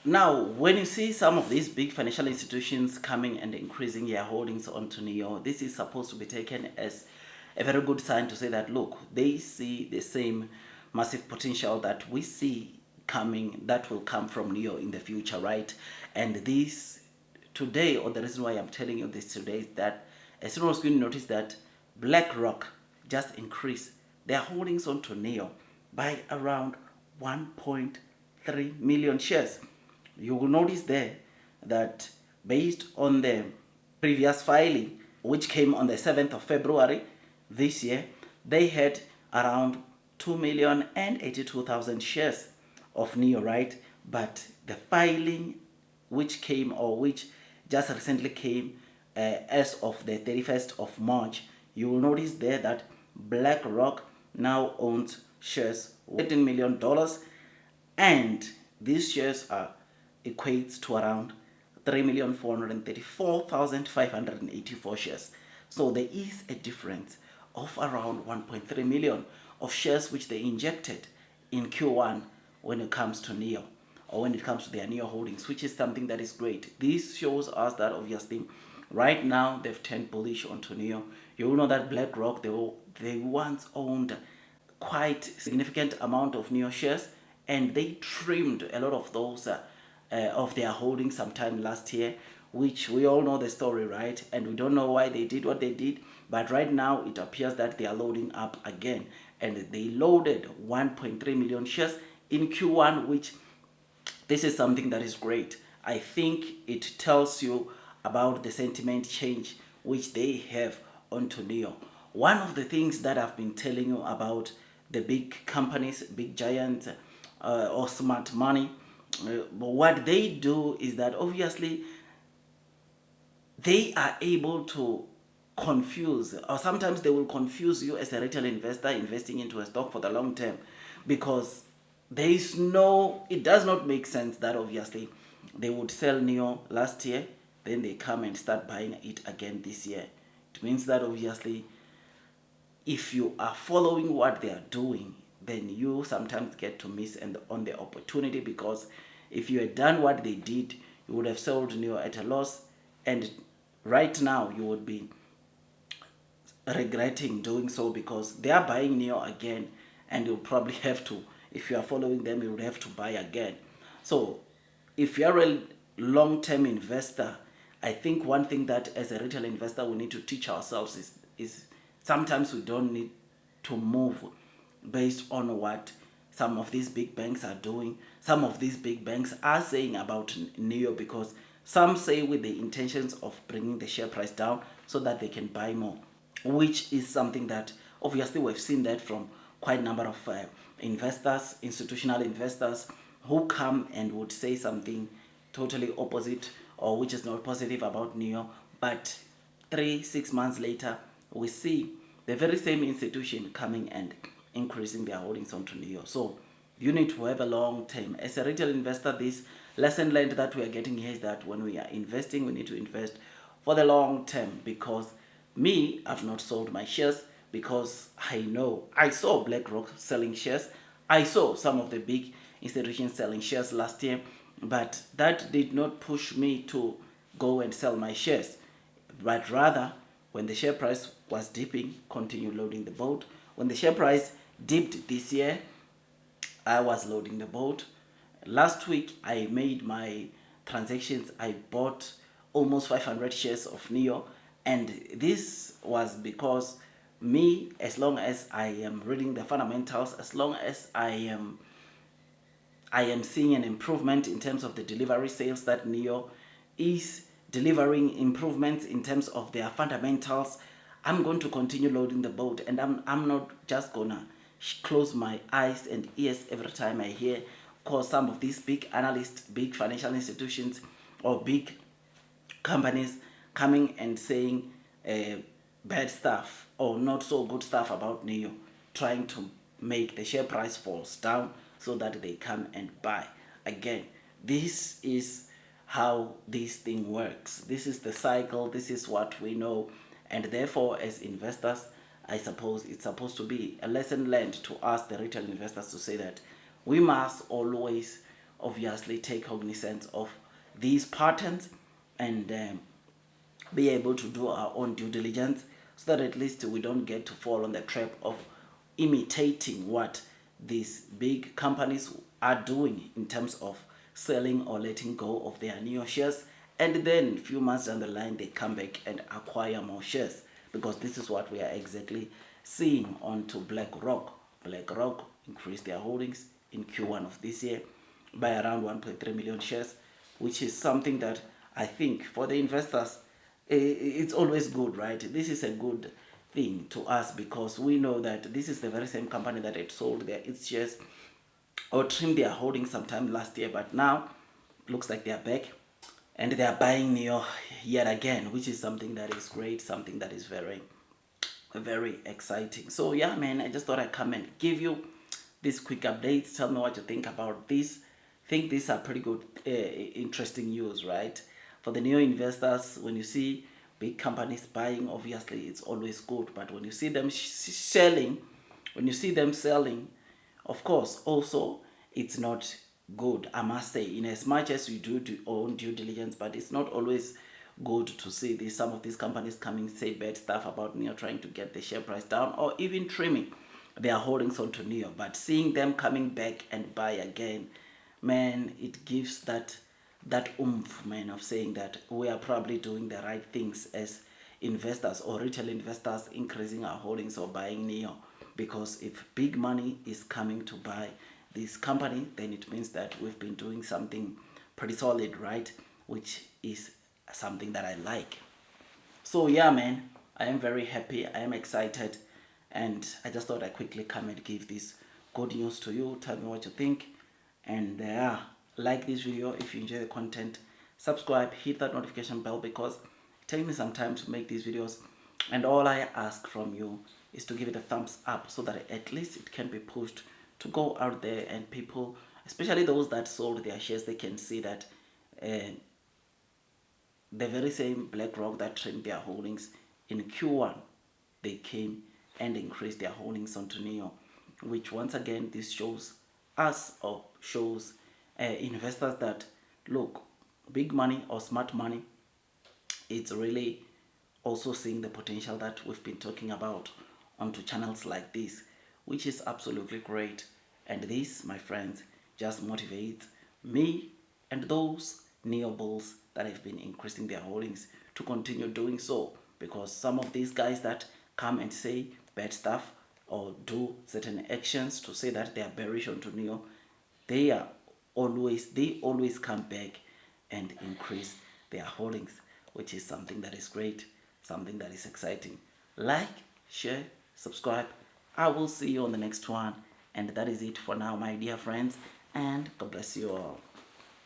Now, when you see some of these big financial institutions coming and increasing their holdings onto NIO, this is supposed to be taken as a very good sign to say that, look, they see the same massive potential that we see coming, that will come from NIO in the future, right? And this today, or the reason why I'm telling you this today, is that as soon as you notice that BlackRock just increased their holdings onto NIO by around 1.3 million shares. You will notice there that based on the previous filing, which came on the 7th of February this year, they had around 2,082,000 shares of NIO, right? But the filing which came, or which just recently came as of the 31st of March, you will notice there that BlackRock now owns shares $13 million, and these shares are equates to around 3,434,584 shares. So there is a difference of around 1.3 million of shares which they injected in Q1 when it comes to NIO, or when it comes to their NIO holdings, which is something that is great. This shows us that obviously right now they've turned bullish onto NIO. You will know that BlackRock, they once owned quite significant amount of NIO shares, and they trimmed a lot of those of their holdings sometime last year, which we all know the story, right? And we don't know why they did what they did, but right now it appears that they are loading up again, and they loaded 1.3 million shares in Q1, which this is something that is great. I think it tells you about the sentiment change which they have onto NIO. One of the things that I've been telling you about the big companies, big giants, or smart money, what they do is that obviously they are able to confuse, or sometimes they will confuse you as a retail investor investing into a stock for the long term, because there is no, it does not make sense that obviously they would sell NIO last year, then they come and start buying it again this year. It means that obviously if you are following what they are doing, then you sometimes get to miss on the opportunity, because if you had done what they did, you would have sold NIO at a loss, and right now you would be regretting doing so, because they are buying NIO again, and you'll probably have to, if you are following them, you would have to buy again. So if you're a long-term investor, I think one thing that as a retail investor we need to teach ourselves is sometimes we don't need to move based on what some of these big banks are doing. Some of these big banks are saying about NIO, because some say with the intentions of bringing the share price down so that they can buy more, which is something that obviously we've seen that from quite a number of investors, institutional investors, who come and would say something totally opposite, or which is not positive about NIO, but 3-6 months later we see the very same institution coming and increasing their holdings onto NIO. So you need to have a long term. As a retail investor, this lesson learned that we are getting here is that when we are investing, we need to invest for the long term, because me, I've not sold my shares, because I know I saw BlackRock selling shares. I saw some of the big institutions selling shares last year, but that did not push me to go and sell my shares, but rather when the share price was dipping, continue loading the boat. When the share price dipped this year, I was loading the boat. Last week I made my transactions. I bought almost 500 shares of NIO, and this was because me, as long as I am reading the fundamentals, as long as I am seeing an improvement in terms of the delivery sales, that NIO is delivering improvements in terms of their fundamentals, I'm going to continue loading the boat, and I'm not just gonna close my eyes and ears every time I hear, of course, some of these big analysts, big financial institutions, or big companies coming and saying bad stuff or not so good stuff about NIO, trying to make the share price falls down so that they come and buy again. This is how this thing works. This is the cycle. This is what we know, and therefore as investors, I suppose it's supposed to be a lesson learned to us, the retail investors, to say that we must always obviously take cognizance of these patterns and be able to do our own due diligence, so that at least we don't get to fall on the trap of imitating what these big companies are doing in terms of selling or letting go of their NIO shares, and then a few months down the line they come back and acquire more shares, because this is what we are exactly seeing onto BlackRock. BlackRock increased their holdings in Q1 of this year by around 1.3 million shares, which is something that I think for the investors, it's always good, right? This is a good thing to us, because we know that this is the very same company that had sold its shares or trimmed their holdings sometime last year, but now looks like they are back and they are buying NIO yet again, which is something that is great, something that is very, very exciting. So yeah, man, I just thought I'd come and give you these quick updates. Tell me what you think about this. I think these are pretty good, interesting news, right? For the NIO investors, when you see big companies buying, obviously it's always good. But when you see them selling, of course, also it's not good, I must say, in as much as we do own due diligence, but it's not always good to see some of these companies coming say bad stuff about NIO, trying to get the share price down or even trimming their holdings onto NIO. But seeing them coming back and buy again, man, it gives that oomph, man, of saying that we are probably doing the right things as investors or retail investors, increasing our holdings or buying NIO. Because if big money is coming to buy this company, then it means that we've been doing something pretty solid, right? Which is something that I like. So yeah, man, I am very happy, I am excited, and I just thought I'd quickly come and give this good news to you. Tell me what you think, and like this video if you enjoy the content. Subscribe, hit that notification bell, because it takes me some time to make these videos, and all I ask from you is to give it a thumbs up, so that at least it can be pushed to go out there, and people, especially those that sold their shares, they can see that the very same BlackRock that trimmed their holdings in Q1, they came and increased their holdings onto NIO, which once again, this shows us, or shows investors that, look, big money or smart money, it's really also seeing the potential that we've been talking about onto channels like this, which is absolutely great. And this, my friends, just motivates me and those NIO bulls that have been increasing their holdings to continue doing so, because some of these guys that come and say bad stuff or do certain actions to say that they are bearish onto NIO, they always come back and increase their holdings, which is something that is great, something that is exciting. Like, share, subscribe. I will see you on the next one, and that is it for now, my dear friends, and God bless you all.